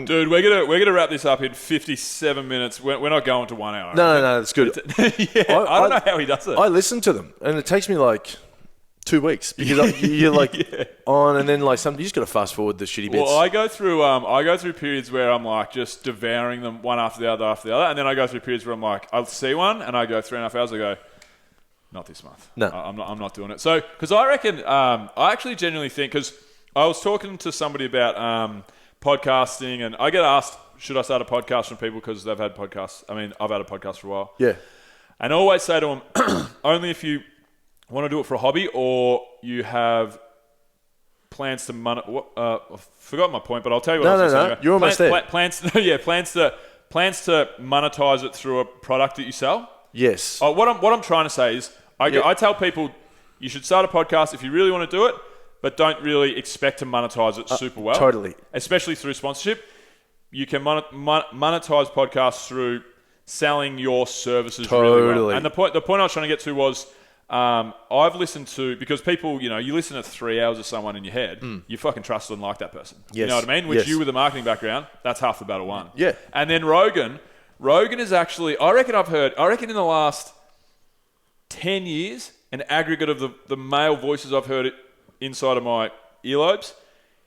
Dude, we're gonna wrap this up in 57 minutes. We're not going to 1 hour. No, that's good. I don't know how he does it. I listen to them, and it takes me like 2 weeks because you're like on, and then like you just got to fast forward the shitty bits. Well, I go through periods where I'm like just devouring them one after the other, and then I go through periods where I'm like, I'll see one, and I go 3.5 hours. I go, not this month. No, I'm not doing it. So, because I reckon, I actually genuinely think, because I was talking to somebody about podcasting, and I get asked, should I start a podcast from people because they've had podcasts? I mean, I've had a podcast for a while. Yeah. And I always say to them, only if you want to do it for a hobby or you have plans to I forgot my point, but I'll tell you what I was going to say. You're almost there. Plans to monetize it through a product that you sell. Yes. What I'm trying to say is, I tell people you should start a podcast if you really want to do it, but don't really expect to monetize it super well. Totally. Especially through sponsorship. You can monetize podcasts through selling your services really well. And the point I was trying to get to was, I've listened to, because people, you listen to 3 hours of someone in your head, you fucking trust and like that person. Yes. You know what I mean? Which you with a marketing background, that's half the battle won. Yeah. And then Rogan is actually, I reckon in the last 10 years, an aggregate of the male voices I've heard inside of my earlobes,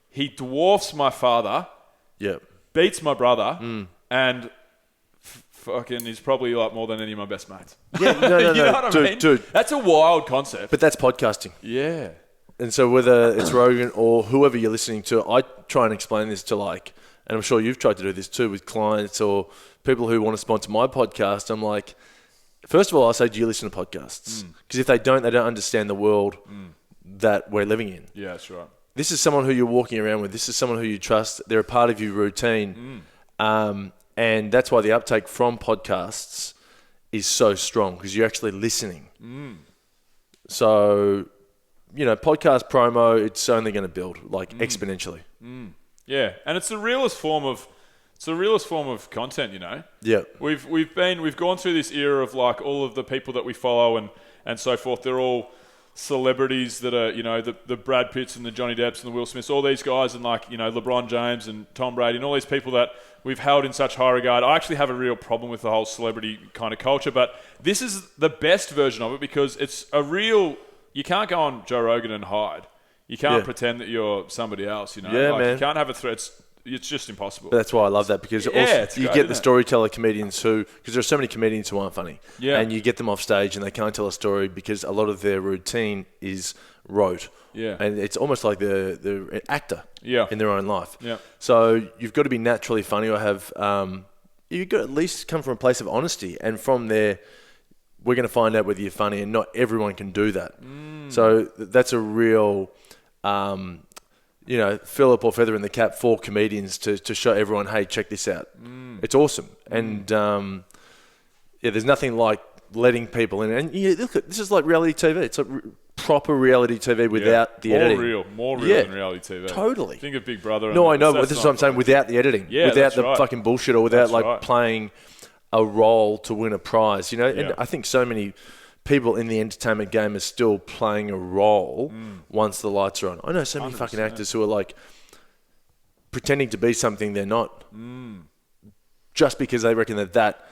he dwarfs my father, beats my brother, and fucking is probably like more than any of my best mates. Yeah, no, you know what I mean? Dude. That's a wild concept. But that's podcasting. Yeah. And so whether it's Rogan or whoever you're listening to, I try and explain this to and I'm sure you've tried to do this too with clients or people who want to sponsor my podcast. I'm like, first of all, I say, do you listen to podcasts? Because if they don't understand the world that we're living in. Yeah, that's right. This is someone who you're walking around with. This is someone who you trust. They're a part of your routine. And that's why the uptake from podcasts is so strong, because you're actually listening. So, podcast promo, it's only going to build exponentially. Yeah, and it's the realest form of content, Yeah. We've gone through this era of like all of the people that we follow and so forth. They're all celebrities that are, the Brad Pitts and the Johnny Depps and the Will Smiths, all these guys, and LeBron James and Tom Brady and all these people that we've held in such high regard. I actually have a real problem with the whole celebrity kind of culture, but this is the best version of it because it's you can't go on Joe Rogan and hide. You can't pretend that you're somebody else, Yeah, man. You can't have a threat. It's just impossible. But that's why I love that, because you get the storyteller comedians because there are so many comedians who aren't funny. Yeah. And you get them off stage and they can't tell a story because a lot of their routine is rote. Yeah. And it's almost like the actor in their own life. Yeah. So you've got to be naturally funny or have, you've got to at least come from a place of honesty. And from there, we're going to find out whether you're funny, and not everyone can do that. So that's a real... Philip or feather in the cap for comedians to show everyone, hey, check this out. It's awesome. And, there's nothing like letting people in. And look, this is like reality TV. It's like proper reality TV without the editing. More real than reality TV. Totally. Think of Big Brother. No, I know, but this is what I'm saying, without the editing. Yeah, without the fucking bullshit, or without playing a role to win a prize. And I think so many... people in the entertainment game are still playing a role once the lights are on. I know so many 100%. Fucking actors who are like pretending to be something they're not, just because they reckon that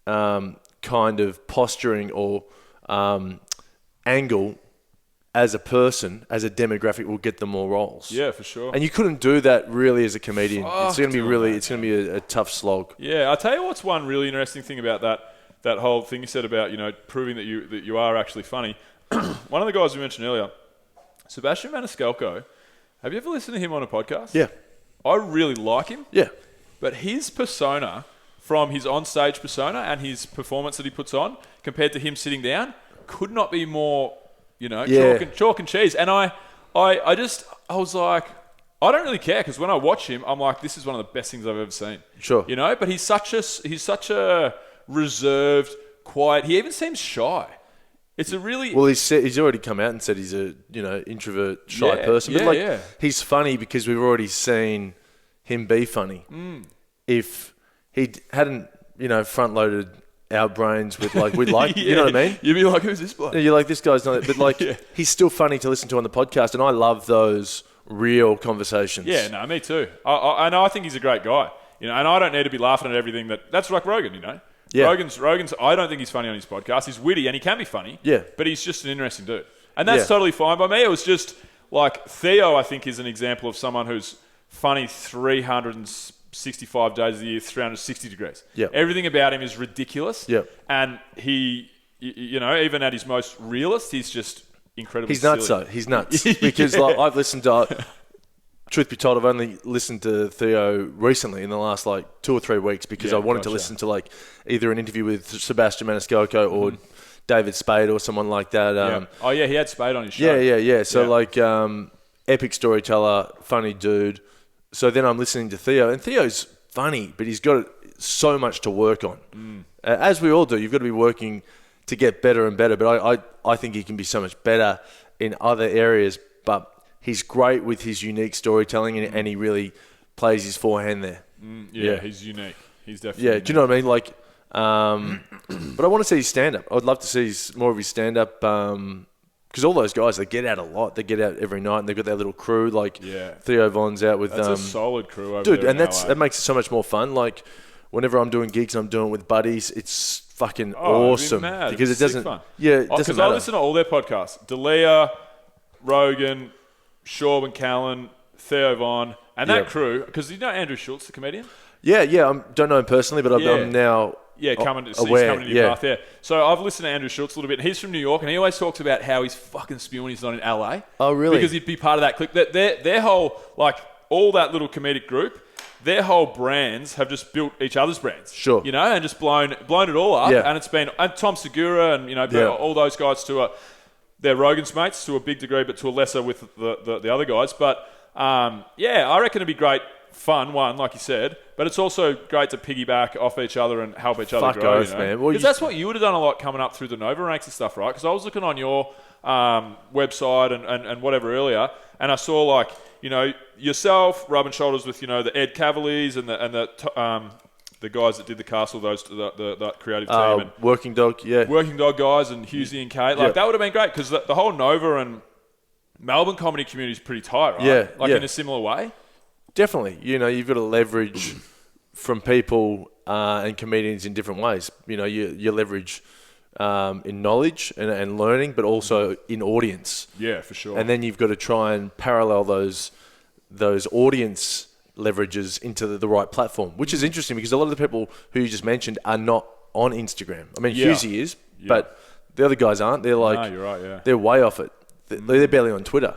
kind of posturing or angle as a person, as a demographic, will get them more roles. Yeah, for sure. And you couldn't do that really as a comedian. It's going to be a tough slog. Yeah, I'll tell you what's one really interesting thing about that whole thing you said about, proving that you are actually funny. One of the guys we mentioned earlier, Sebastian Maniscalco, have you ever listened to him on a podcast? Yeah. I really like him. Yeah. But his persona, from his on-stage persona and his performance that he puts on, compared to him sitting down, could not be more, chalk and cheese. And I was like, I don't really care, because when I watch him, I'm like, this is one of the best things I've ever seen. Sure. But he's such a reserved, quiet. He even seems shy. It's a really... Well, he's already come out and said he's a introvert, shy person. But he's funny because we've already seen him be funny. If he hadn't, front loaded our brains with we'd like, you know what I mean? You'd be like, who's this bloke? You're like, this guy's not... But he's still funny to listen to on the podcast, and I love those real conversations. Yeah, no, me too. I know. I think he's a great guy. And I don't need to be laughing at everything that's like Rogan. Yeah. Rogan's. I don't think he's funny on his podcast. He's witty and he can be funny. Yeah. But he's just an interesting dude, and that's totally fine by me. It was just like Theo. I think is an example of someone who's funny 365 days of the year, 360 degrees. Yeah. Everything about him is ridiculous. Yeah. And he, even at his most realist, he's just incredibly. He's nuts, silly. though. He's nuts because I've listened to. Truth be told, I've only listened to Theo recently in the last 2 or 3 weeks because I wanted to listen to either an interview with Sebastian Maniscalco or David Spade or someone like that. He had Spade on his show. Yeah. So epic storyteller, funny dude. So then I'm listening to Theo, and Theo's funny, but he's got so much to work on. As we all do, you've got to be working to get better and better. But I think he can be so much better in other areas, but he's great with his unique storytelling, and he really plays his forehand there. He's unique. He's definitely unique. Do you know what I mean? But I want to see his stand-up. I'd love to see more of his stand-up because all those guys, they get out a lot. They get out every night, and they've got their little crew. Theo Von's out with... That's a solid crew over dude, there. And that makes it so much more fun. Whenever I'm doing gigs and I'm doing it with buddies, it's fucking awesome. Because it doesn't... Fun. Yeah, it doesn't Because matter. I listen to all their podcasts. D'Elia, Rogan... Shaw and Callan, Theo Von, and that crew, because you know Andrew Schultz, the comedian? Yeah, I don't know him personally, but I'm now coming aware. He's coming in your path, So I've listened to Andrew Schultz a little bit. He's from New York, and he always talks about how he's fucking spewing he's not in LA. Oh, really? Because he'd be part of that clique. Their whole, all that little comedic group, their whole brands have just built each other's brands. Sure. And just blown it all up. Yeah. And it's been, and Tom Segura and, all those guys too. They're Rogan's mates to a big degree, but to a lesser with the other guys. But, I reckon it'd be great fun, like you said, but it's also great to piggyback off each other and help each other grow. Oath, man. Because that's what you would have done a lot coming up through the Nova ranks and stuff, right? Because I was looking on your website and whatever earlier, and I saw yourself rubbing shoulders with the Ed Cavaliers and the guys that did the castle, that creative team. And Working Dog, Working Dog guys and Husey and Kate. That would have been great because the whole Nova and Melbourne comedy community is pretty tight, right? In a similar way. Definitely. You've got to leverage from people and comedians in different ways. You leverage in knowledge and learning, but also in audience. Yeah, for sure. And then you've got to try and parallel those audience leverages into the right platform, which is interesting because a lot of the people who you just mentioned are not on Instagram. I mean, Husey is, but the other guys aren't. They're no, you're right, they're way off it. They're barely on Twitter.